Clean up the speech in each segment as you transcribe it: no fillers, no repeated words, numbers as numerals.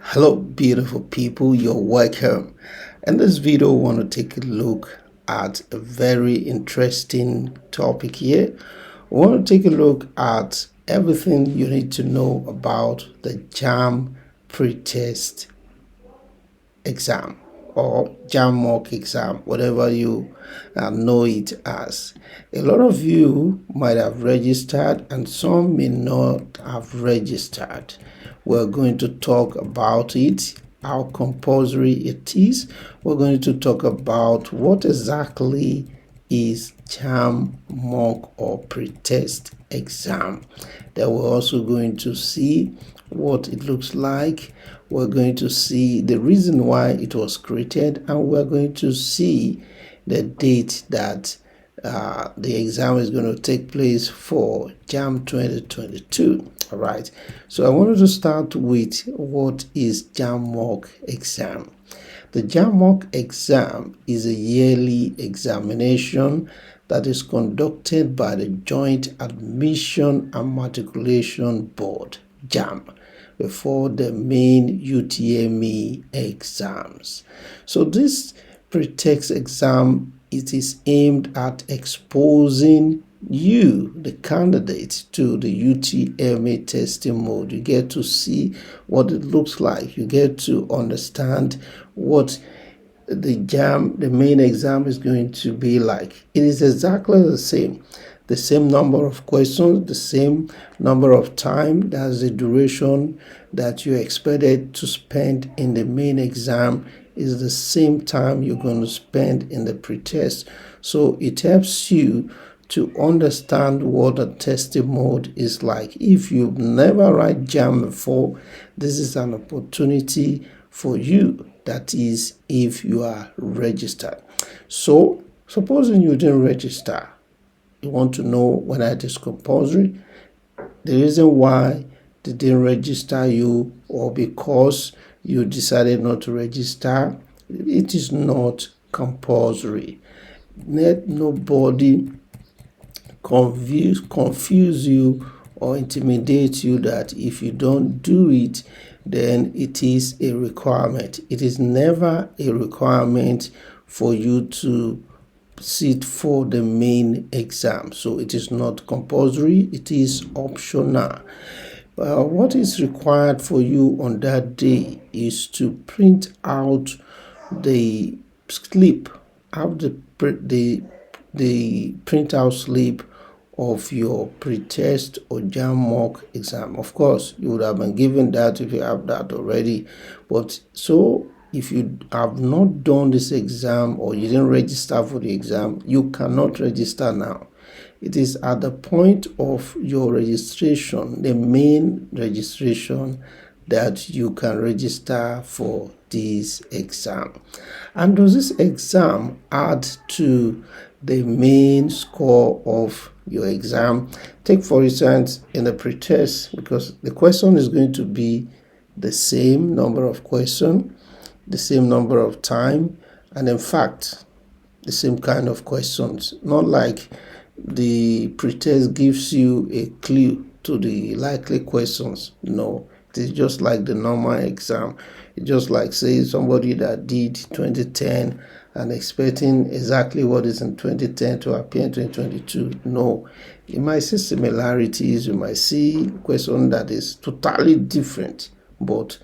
Hello beautiful people, you're welcome. In this video I want to take a look at a very interesting topic here. We want to take a look at everything you need to know about the JAMB pretest exam or JAMB Mock exam, whatever you know it as. A lot of you might have registered and some may not have registered. We're going to talk about it, how compulsory it is. We're going to talk about what exactly is JAMB Mock or pretest exam. Then we're also going to see what it looks like. We're going to see the reason why it was created, and we're going to see the date that the exam is going to take place for JAMB 2022. All right, so I wanted to start with what is JAMB Mock exam. The JAMB Mock exam is a yearly examination that is conducted by the Joint Admission and Matriculation Board, JAMB, before the main UTME exams. So this pretest exam, it is aimed at exposing you, the candidate, to the UTME testing mode. You get to see what it looks like. You get to understand what the JAMB, the main exam, is going to be like. It is exactly the same number of questions, the same number of time. That's the duration that you're expected to spend in the main exam is the same time you're going to spend in the pretest. So it helps you to understand what a testing mode is like. If you've never write JAMB before, this is an opportunity for you. That is, if you are registered. So supposing you didn't register, you want to know whether it is compulsory, the reason why they didn't register you, or because you decided not to register. It is not compulsory. Let nobody confuse you or intimidate you that if you don't do it, then it is a requirement. It is never a requirement for you to sit for the main exam. So it is not compulsory, it is optional. What is required for you on that day is to print out the slip, have the printout slip of your pretest or JAMB Mock exam. Of course, you would have been given that if you have that already. But so if you have not done this exam or you didn't register for the exam, you cannot register now. It is at the point of your registration, the main registration, that you can register for this exam. And does this exam add to the main score of your exam? Take for instance in the pretest, because the question is going to be the same number of questions, the same number of time, and in fact the same kind of questions. Not like the pretest gives you a clue to the likely questions. No, it is just like the normal exam. It's just like, say, somebody that did 2010 and expecting exactly what is in 2010 to appear in 2022. No, you might see similarities, you might see question that is totally different, but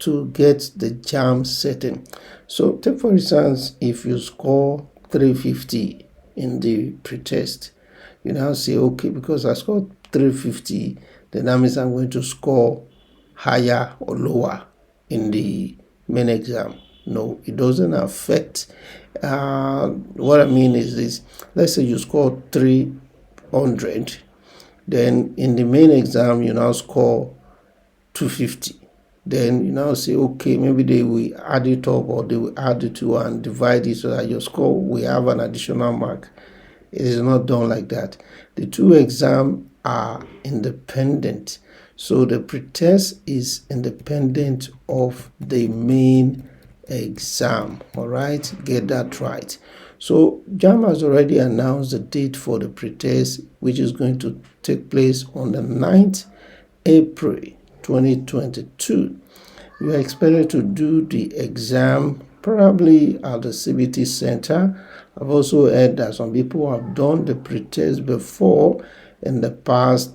to get the JAMB setting. So take for instance, if you score 350 in the pretest, you now say, okay, because I scored 350, then that means I'm going to score higher or lower in the main exam. No, it doesn't affect. What I mean is this: let's say you score 300, then in the main exam you now score 250. Then you now say, okay, maybe they will add it up, or they will add it to and divide it so that your score will have an additional mark. It is not done like that. The two exams are independent. So the pretest is independent of the main exam. All right, get that right. So JAMB has already announced the date for the pretest, which is going to take place on the 9th April 2022. You are expected to do the exam probably at the CBT center. I've also heard that some people have done the pretest before in the past,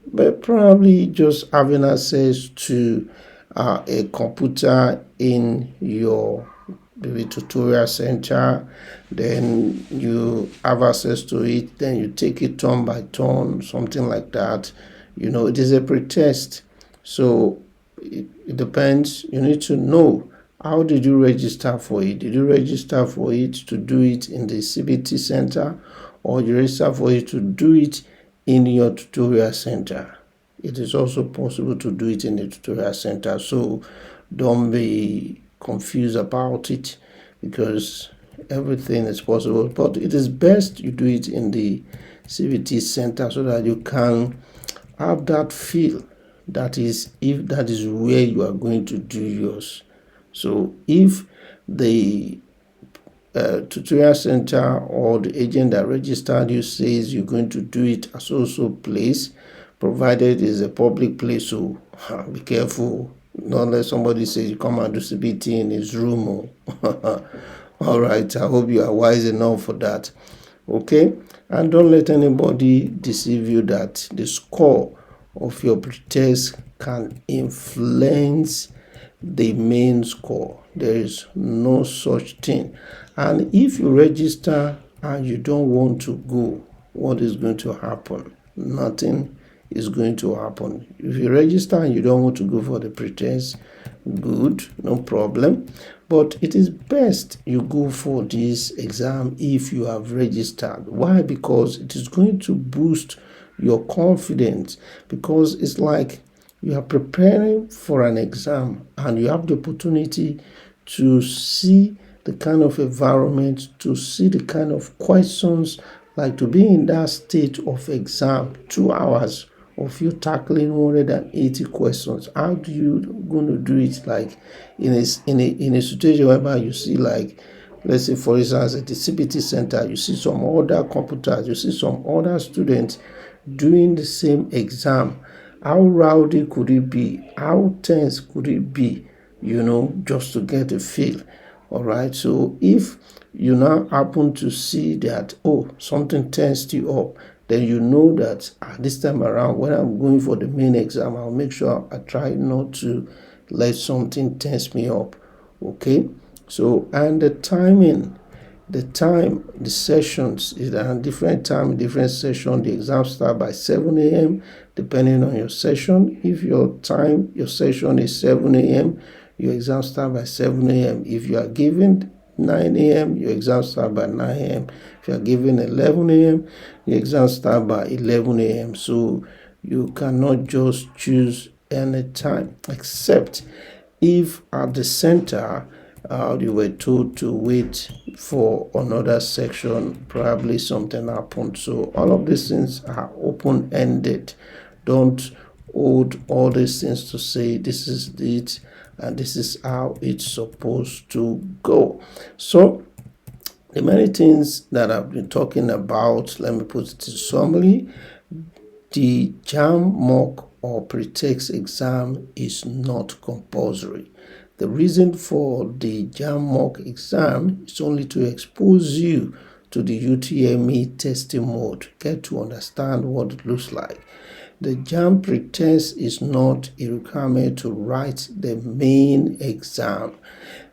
but probably just having access to a computer in your maybe tutorial center, then you have access to it, then you take it turn by turn, something like that. It is a pretest, so it depends. You need to know, how did you register for it? Did you register for it to do it in the CBT center, or you register for it to do it in your tutorial center? It is also possible to do it in the tutorial center, so don't be confused about it, because everything is possible. But it is best you do it in the CBT center so that you can have that feel. That is, if that is where you are going to do yours. So if the tutorial center or the agent that registered you says you're going to do it at so place, provided it's a public place, so be careful. Not let somebody say you come and do CBT in his room. All right, I hope you are wise enough for that. Okay, and don't let anybody deceive you that the score of your pretest can influence the main score. There is no such thing. And if you register and you don't want to go, what is going to happen? Nothing is going to happen. If you register and you don't want to go for the pretest, good, no problem. But it is best you go for this exam if you have registered. Why? Because it is going to boost your confidence, because it's like you are preparing for an exam and you have the opportunity to see the kind of environment, to see the kind of questions, like to be in that state of exam, 2 hours of you tackling 180 questions. How do you going to do it? Like in a situation whereby you see, like, let's say for instance at the CBT center, you see some other computers, you see some other students doing the same exam. How rowdy could it be? How tense could it be? Just to get a feel. All right. So if you now happen to see that, something tensed you up, then you know that this time around, when I'm going for the main exam, I'll make sure I try not to let something tense me up. Okay. So, and the timing, the sessions is at different time, different session. The exam start by 7 a.m. depending on your session. If your session is 7 a.m., your exam start by 7 a.m. If you are given 9 a.m., your exam start by 9 a.m. If you are given 11 a.m., your exam start by 11 a.m. So you cannot just choose any time, except if at the center you were told to wait for another section, probably something happened. So all of these things are open-ended. Don't hold all these things to say this is it and this is how it's supposed to go. So the many things that I've been talking about, let me put it in summary. The JAMB Mock or pretest exam is not compulsory. The reason for the JAMB Mock exam is only to expose you to the UTME testing mode, get to understand what it looks like. The JAMB pretest is not a requirement to write the main exam.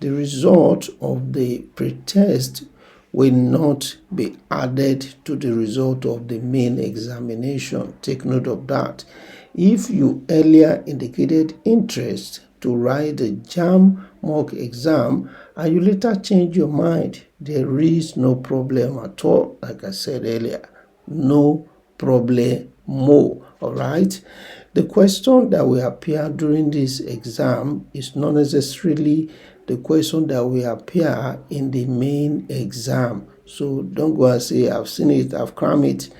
The result of the pretest will not be added to the result of the main examination. Take note of that. If you earlier indicated interest to write the JAMB Mock exam and you later change your mind, there is no problem at all. Like I said earlier, no problem more. All right. The question that will appear during this exam is not necessarily the question that will appear in the main exam. So don't go and say, I've seen it, I've crammed it.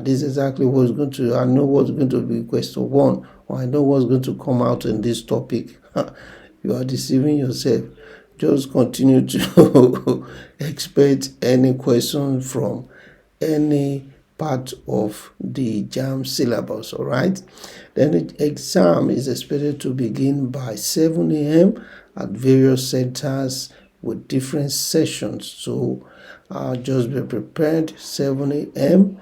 This is exactly what's going to, I know what's going to be question 1, or I know what's going to come out in this topic. You are deceiving yourself. Just continue to expect any question from any part of the JAMB syllabus. All right, then the exam is expected to begin by 7 a.m. at various centers with different sessions. So just be prepared. 7 a.m.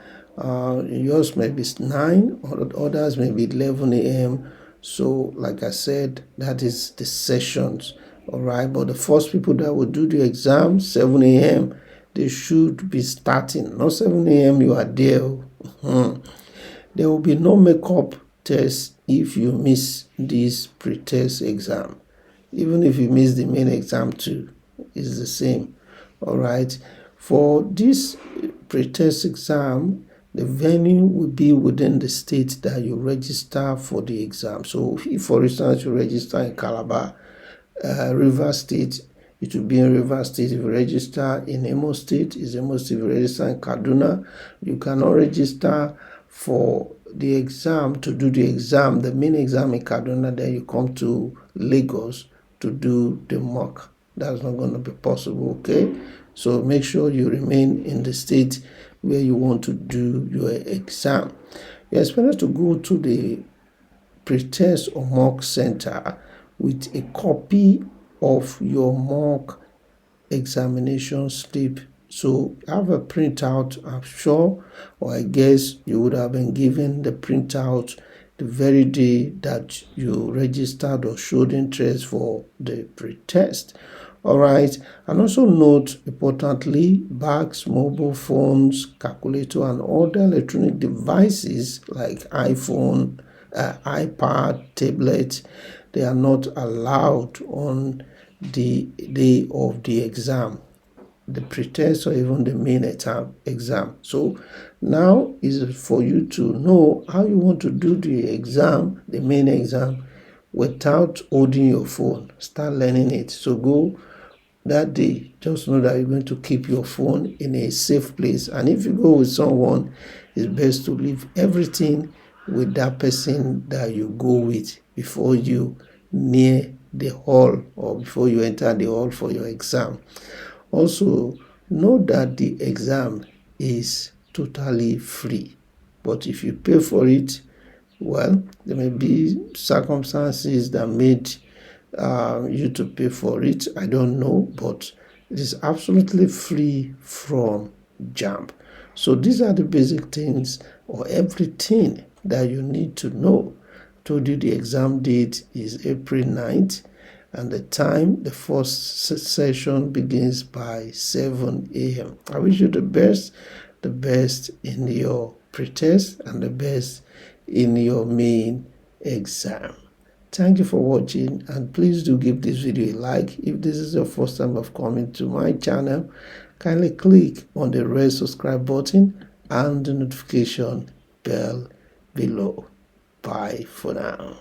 Yours may be 9, or others may be 11 a.m. So like I said, that is the sessions. All right, but the first people that will do the exam 7 a.m. they should be starting. Not 7 a.m. you are there. There will be no makeup test if you miss this pretest exam. Even if you miss the main exam too, it's the same. All right, for this pretest exam, the venue will be within the state that you register for the exam. So if, for instance, you register in Calabar, Rivers State, it will be in Rivers State. If you register in Imo State, it's Imo State. If you register in Kaduna, you cannot register for the exam, to do the exam, the main exam in Kaduna, then you come to Lagos to do the mock. That's not going to be possible, okay? So make sure you remain in the state where you want to do your exam. You're expected to go to the pretest or mock center with a copy of your mock examination slip. So have a printout, I'm sure, or I guess you would have been given the printout the very day that you registered or showed interest for the pretest. All right, and also note, importantly, bags, mobile phones, calculator, and other electronic devices like iPhone, iPad, tablet, they are not allowed on the day of the exam, the pretest, or even the main exam. So now is for you to know how you want to do the exam, the main exam, without holding your phone. Start learning it. So go that day, just know that you're going to keep your phone in a safe place. And if you go with someone, it's best to leave everything with that person that you go with before you near the hall, or before you enter the hall for your exam. Also, know that the exam is totally free, but if you pay for it, well, there may be circumstances that made you to pay for it. I don't know, but it is absolutely free from JAMB. So these are the basic things, or everything that you need to know. Told you the exam date is April 9th, and the time, the first session begins by 7 a.m. I wish you the best in your pretest and the best in your main exam. Thank you for watching, and please do give this video a like. If this is your first time of coming to my channel, kindly click on the red subscribe button and the notification bell below. Bye for now.